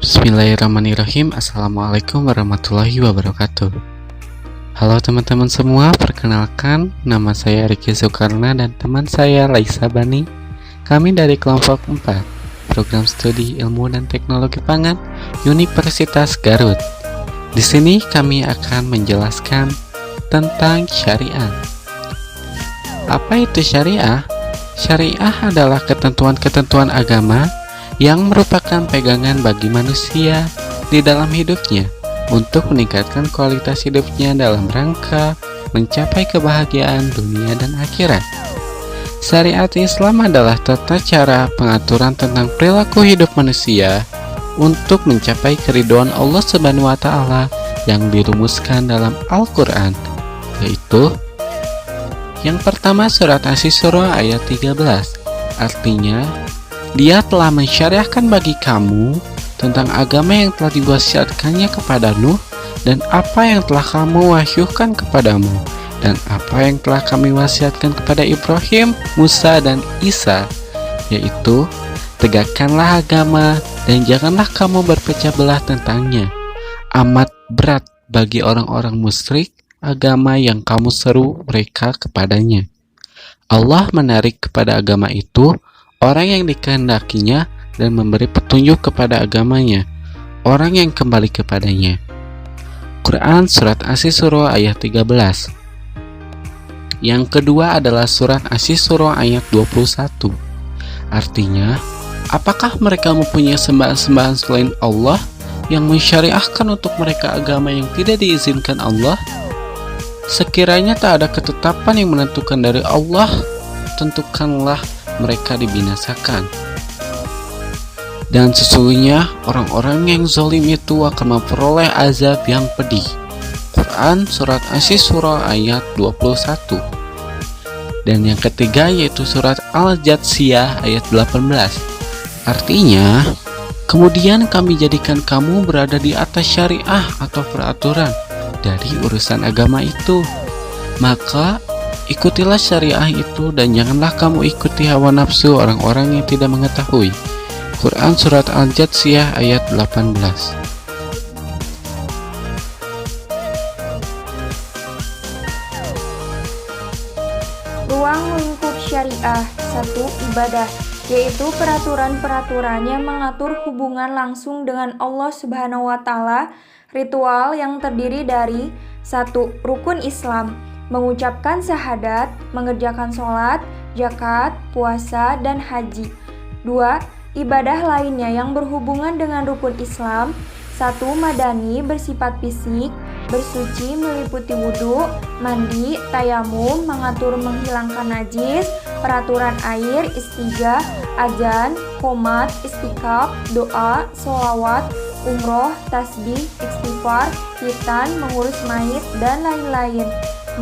Bismillahirrahmanirrahim. Assalamualaikum warahmatullahi wabarakatuh. Halo teman-teman semua, perkenalkan nama saya Riki Soekarna dan teman saya Laisa Bani. Kami dari kelompok 4 Program Studi Ilmu dan Teknologi Pangan Universitas Garut. Di sini kami akan menjelaskan tentang syariah. Apa itu syariah? Syariah adalah ketentuan-ketentuan agama yang merupakan pegangan bagi manusia di dalam hidupnya untuk meningkatkan kualitas hidupnya dalam rangka mencapai kebahagiaan dunia dan akhirat. Syariat Islam adalah tata cara pengaturan tentang perilaku hidup manusia untuk mencapai keridhaan Allah Subhanahu wa taala yang dirumuskan dalam Al-Qur'an, yaitu yang pertama surat Asy-Syura ayat 13. Artinya, Dia telah mensyariahkan bagi kamu tentang agama yang telah diwasiatkannya kepada Nuh dan apa yang telah kamu wahyukan kepadamu dan apa yang telah kami wasiatkan kepada Ibrahim, Musa, dan Isa, yaitu tegakkanlah agama dan janganlah kamu berpecah belah tentangnya. Amat berat bagi orang-orang musyrik agama yang kamu seru mereka kepadanya. Allah menarik kepada agama itu orang yang dikehendakinya dan memberi petunjuk kepada agamanya, orang yang kembali kepadanya. Quran Surat Asy-Syura ayat 13. Yang kedua adalah Surat Asy-Syura ayat 21. Artinya, apakah mereka mempunyai sembahan-sembahan selain Allah yang mensyariahkan untuk mereka agama yang tidak diizinkan Allah? Sekiranya tak ada ketetapan yang menentukan dari Allah, tentukanlah mereka dibinasakan. Dan sesungguhnya orang-orang yang zalim itu akan memperoleh azab yang pedih. Quran Surat Asy-Syura ayat 21. Dan yang ketiga yaitu Surat Al-Jathiyah ayat 18. Artinya, kemudian kami jadikan kamu berada di atas syariah atau peraturan dari urusan agama itu, maka ikutilah syariah itu dan janganlah kamu ikuti hawa nafsu orang-orang yang tidak mengetahui. Quran Surat Al-Jathiyah ayat 18. Ruang lingkup syariah. 1. Ibadah, yaitu peraturan-peraturan yang mengatur hubungan langsung dengan Allah Subhanahu wa taala. Ritual yang terdiri dari 1. Rukun Islam, mengucapkan syahadat, mengerjakan sholat, zakat, puasa, dan haji. 2. Ibadah lainnya yang berhubungan dengan rukun Islam. 1. Madani, bersifat fisik, bersuci meliputi wudhu, mandi, tayamum, mengatur menghilangkan najis, peraturan air, istijah, azan, qomat, istikaf, doa, sholawat, umroh, tasbih, istighfar, khitan, mengurus mayit, dan lain-lain.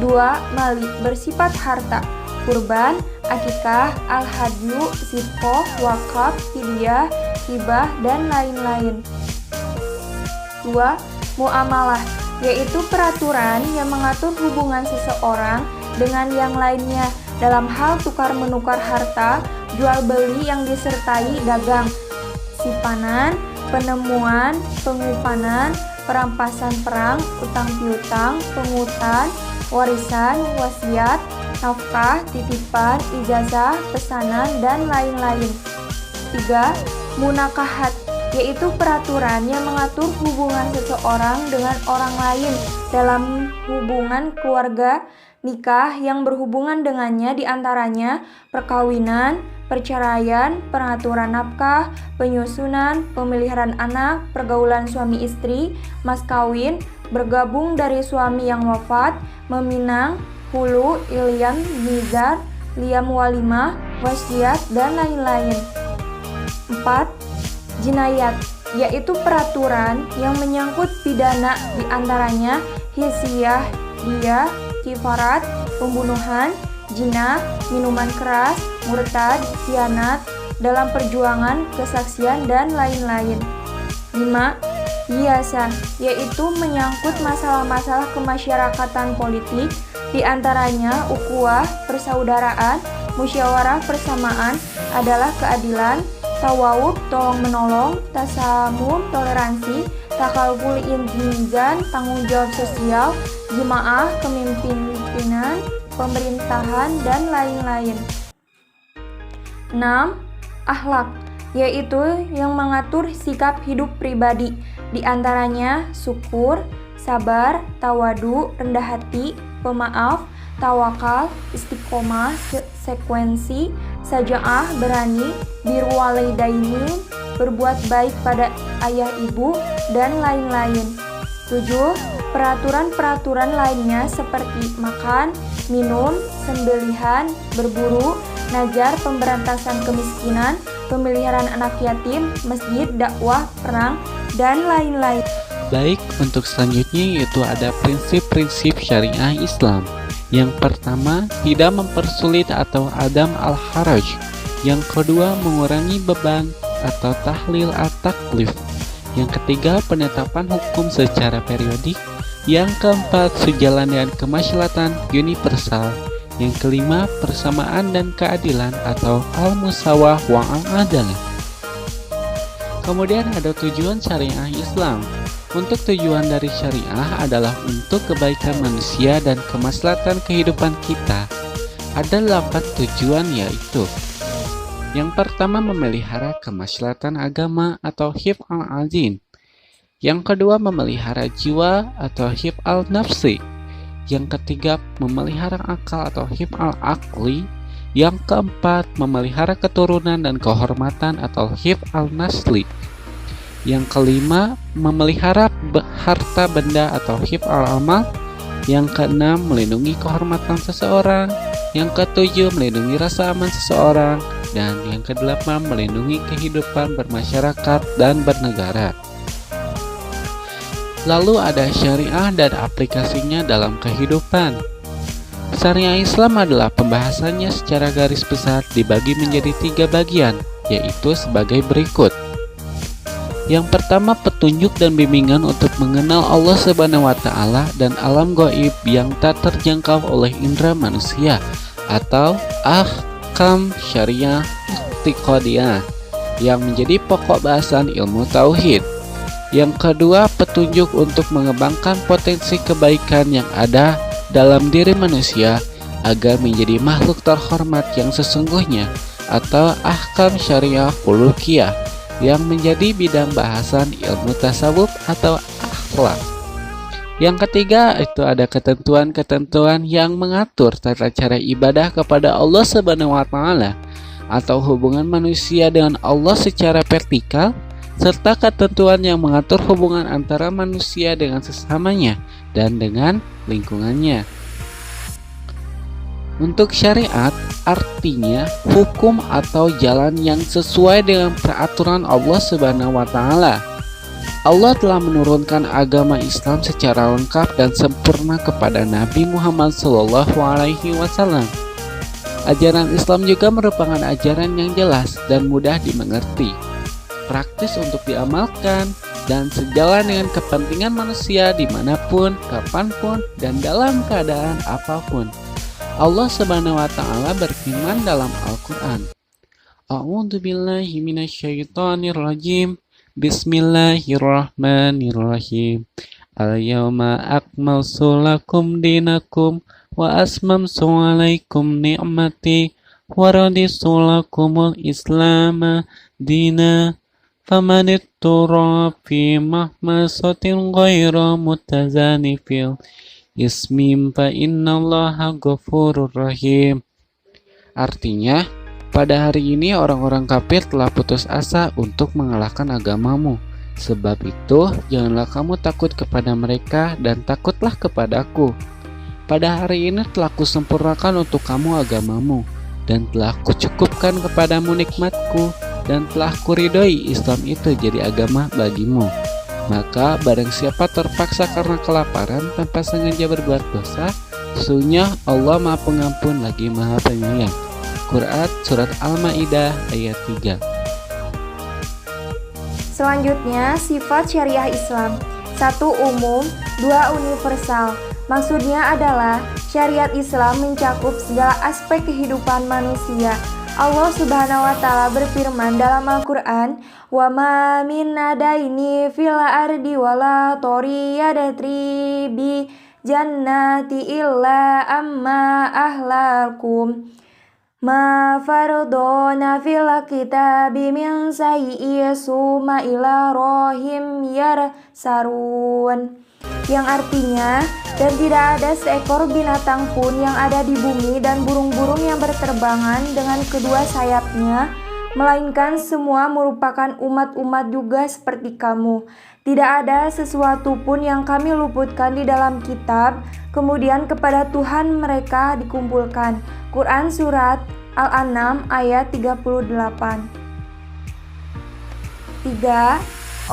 2. Mali, bersifat harta, kurban, akikah, al-hadyu, zikoh, wakaf, fidyah, hibah, dan lain-lain. 2. Muamalah, yaitu peraturan yang mengatur hubungan seseorang dengan yang lainnya dalam hal tukar-menukar harta, jual-beli yang disertai dagang, simpanan, penemuan, pengupanan, perampasan perang, utang piutang, penghutang, warisan, wasiat, nafkah, titipan, ijazah, pesanan, dan lain-lain. 3. Munakahat, yaitu peraturan yang mengatur hubungan seseorang dengan orang lain dalam hubungan keluarga, nikah yang berhubungan dengannya diantaranya perkawinan, perceraian, pengaturan nafkah, penyusunan, pemeliharaan anak, pergaulan suami istri, mas kawin, bergabung dari suami yang wafat, meminang, hulu, ilyam, nizar, liam walimah, wasiat, dan lain-lain. 4. Jinayat, yaitu peraturan yang menyangkut pidana diantaranya hisyah, diyah, kifarat, pembunuhan, jinah, minuman keras, murtad, khianat, dalam perjuangan, kesaksian, dan lain-lain. 5. Hiasa, yaitu menyangkut masalah-masalah kemasyarakatan politik, diantaranya ukhuwah, persaudaraan, musyawarah persamaan, adalah keadilan, tasawuf, tolong-menolong, tasamun, toleransi, takalkul, mizan, tanggung jawab sosial, jemaah, kepemimpinan, pemerintahan, dan lain-lain. 6. Akhlak, yaitu yang mengatur sikap hidup pribadi, di antaranya syukur, sabar, tawadu, rendah hati, pemaaf, tawakal, istiqomah, sekuensi, sajaah, berani, birru walidaini, berbuat baik pada ayah ibu, dan lain-lain. 7. Peraturan-peraturan lainnya seperti makan, minum, sembelihan, berburu, najar, pemberantasan kemiskinan, pemeliharaan anak yatim, masjid, dakwah, perang, dan lain-lain. Baik, untuk selanjutnya yaitu ada prinsip-prinsip syariah Islam. Yang pertama, tidak mempersulit atau adam al-haraj. Yang kedua, mengurangi beban atau tahlil at-taklif. Yang ketiga, penetapan hukum secara periodik. Yang keempat, sejalan dengan kemaslahatan universal. Yang kelima, persamaan dan keadilan atau al-musawah wa al-adalah. Kemudian ada tujuan syariah Islam. Untuk tujuan dari syariah adalah untuk kebaikan manusia dan kemaslahatan kehidupan kita. Ada 8 tujuan, yaitu yang pertama, memelihara kemaslahatan agama atau hifz al-azin. Yang kedua, memelihara jiwa atau hifz al-nafsi. Yang ketiga, memelihara akal atau hifz al-aqli. Yang keempat, memelihara keturunan dan kehormatan atau hifz al-nasli. Yang kelima, memelihara harta benda atau hifz al-amal. Yang keenam, melindungi kehormatan seseorang. Yang ketujuh, melindungi rasa aman seseorang. Dan yang kedelapan, melindungi kehidupan bermasyarakat dan bernegara. Lalu ada syariah dan aplikasinya dalam kehidupan. Syariah Islam adalah pembahasannya secara garis besar dibagi menjadi 3 bagian, yaitu sebagai berikut. Yang pertama, petunjuk dan bimbingan untuk mengenal Allah Subhanahu wa Ta'ala dan alam gaib yang tak terjangkau oleh indera manusia, atau ahkam syariah iqtiqadiyah yang menjadi pokok bahasan ilmu tauhid. Yang kedua, petunjuk untuk mengembangkan potensi kebaikan yang ada dalam diri manusia agar menjadi makhluk terhormat yang sesungguhnya, atau ahkam syariah khuluqiyah yang menjadi bidang bahasan ilmu tasawuf atau akhlak. Yang ketiga, itu ada ketentuan-ketentuan yang mengatur tata cara ibadah kepada Allah Subhanahu wa Ta'ala atau hubungan manusia dengan Allah secara vertikal, serta ketentuan yang mengatur hubungan antara manusia dengan sesamanya dan dengan lingkungannya. Untuk syariat, artinya hukum atau jalan yang sesuai dengan peraturan Allah Subhanahu wa Ta'ala. Allah telah menurunkan agama Islam secara lengkap dan sempurna kepada Nabi Muhammad SAW. Ajaran Islam juga merupakan ajaran yang jelas dan mudah dimengerti, praktis untuk diamalkan, dan sejalan dengan kepentingan manusia dimanapun, kapanpun, dan dalam keadaan apapun. Allah Subhanahu wa Ta'ala berfirman dalam Al-Quran, A'udzu billahi minasyaitonir rajim. Bismillahirrahmanirrahim. Al-yawma akmaltu lakum dinakum wa asmamtu alaikum ni'mati wa raditu lakumul islama dina faman ittara fi mahmasatin ghayra mutazanifil ismim fa innallaha ghafurur rahim. Artinya, pada hari ini orang-orang kafir telah putus asa untuk mengalahkan agamamu. Sebab itu, janganlah kamu takut kepada mereka dan takutlah kepadaku. Pada hari ini telah kusempurnakan untuk kamu agamamu, dan telah kucukupkan kepadamu nikmatku, dan telah kuridhoi Islam itu jadi agama bagimu. Maka barang siapa terpaksa karena kelaparan tanpa sengaja berbuat dosa, sesungguhnya Allah Maha Pengampun lagi Maha Penyayang. Quran Surat Al-Ma'idah ayat 3. Selanjutnya, sifat syariah Islam. 1. Umum, 2. Universal. Maksudnya adalah syariat Islam mencakup segala aspek kehidupan manusia, Allah Subhanahu wa taala berfirman dalam Al-Qur'an, "Wa ma min nadaini fil ardi wala toriyadri bi jannati illa amma ahlakum ma fardona fil kitabi min sayyi suma ila rohim yarsarun." Yang artinya, dan tidak ada seekor binatang pun yang ada di bumi dan burung-burung yang berterbangan dengan kedua sayapnya, melainkan semua merupakan umat-umat juga seperti kamu. Tidak ada sesuatu pun yang kami luputkan di dalam kitab, kemudian kepada Tuhan mereka dikumpulkan. Quran Surat Al-An'am ayat 38. 3.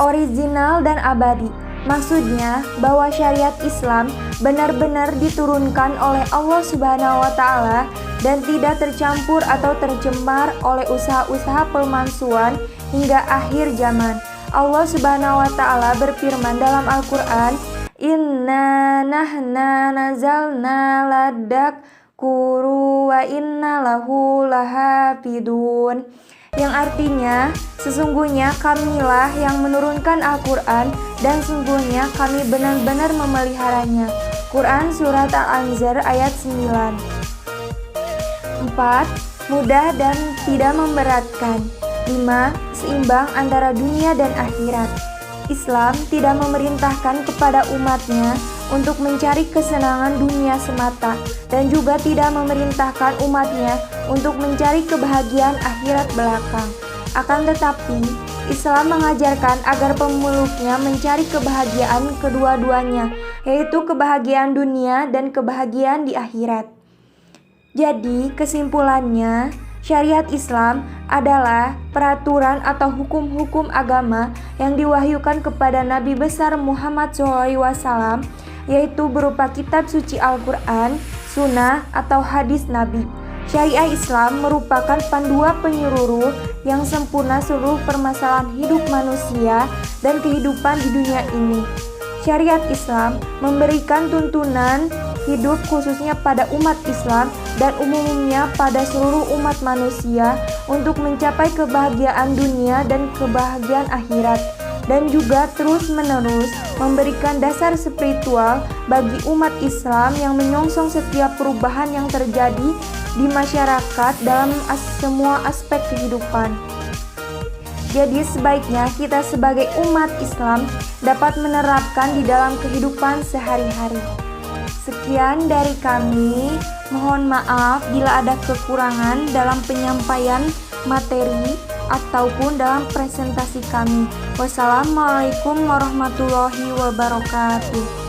Original dan abadi. Maksudnya bahwa syariat Islam benar-benar diturunkan oleh Allah Subhanahu wa taala dan tidak tercampur atau tercemar oleh usaha-usaha pemalsuan hingga akhir zaman. Allah Subhanahu wa taala berfirman dalam Al-Qur'an, "Inna nahna nazalna ladak kuru wa inna lahu lahafidun." Yang artinya, sesungguhnya kamilah yang menurunkan Al-Quran dan sungguhnya kami benar-benar memeliharanya. Quran Surat Al-Anzar ayat 9. 4. Mudah dan tidak memberatkan. 5. Seimbang antara dunia dan akhirat. Islam tidak memerintahkan kepada umatnya untuk mencari kesenangan dunia semata dan juga tidak memerintahkan umatnya untuk mencari kebahagiaan akhirat belakang. Akan tetapi, Islam mengajarkan agar pemeluknya mencari kebahagiaan kedua-duanya, yaitu kebahagiaan dunia dan kebahagiaan di akhirat. Jadi, kesimpulannya, syariat Islam adalah peraturan atau hukum-hukum agama yang diwahyukan kepada Nabi besar Muhammad SAW, yaitu berupa kitab suci Al-Quran, sunnah, atau hadis Nabi. Syariah Islam merupakan panduan penyeluruh yang sempurna seluruh permasalahan hidup manusia dan kehidupan di dunia ini. Syariat Islam memberikan tuntunan hidup khususnya pada umat Islam dan umumnya pada seluruh umat manusia untuk mencapai kebahagiaan dunia dan kebahagiaan akhirat, dan juga terus-menerus memberikan dasar spiritual bagi umat Islam yang menyongsong setiap perubahan yang terjadi di masyarakat dalam semua aspek kehidupan. Jadi sebaiknya kita sebagai umat Islam dapat menerapkan di dalam kehidupan sehari-hari. Sekian dari kami, mohon maaf bila ada kekurangan dalam penyampaian materi ataupun dalam presentasi kami. Wassalamualaikum warahmatullahi wabarakatuh.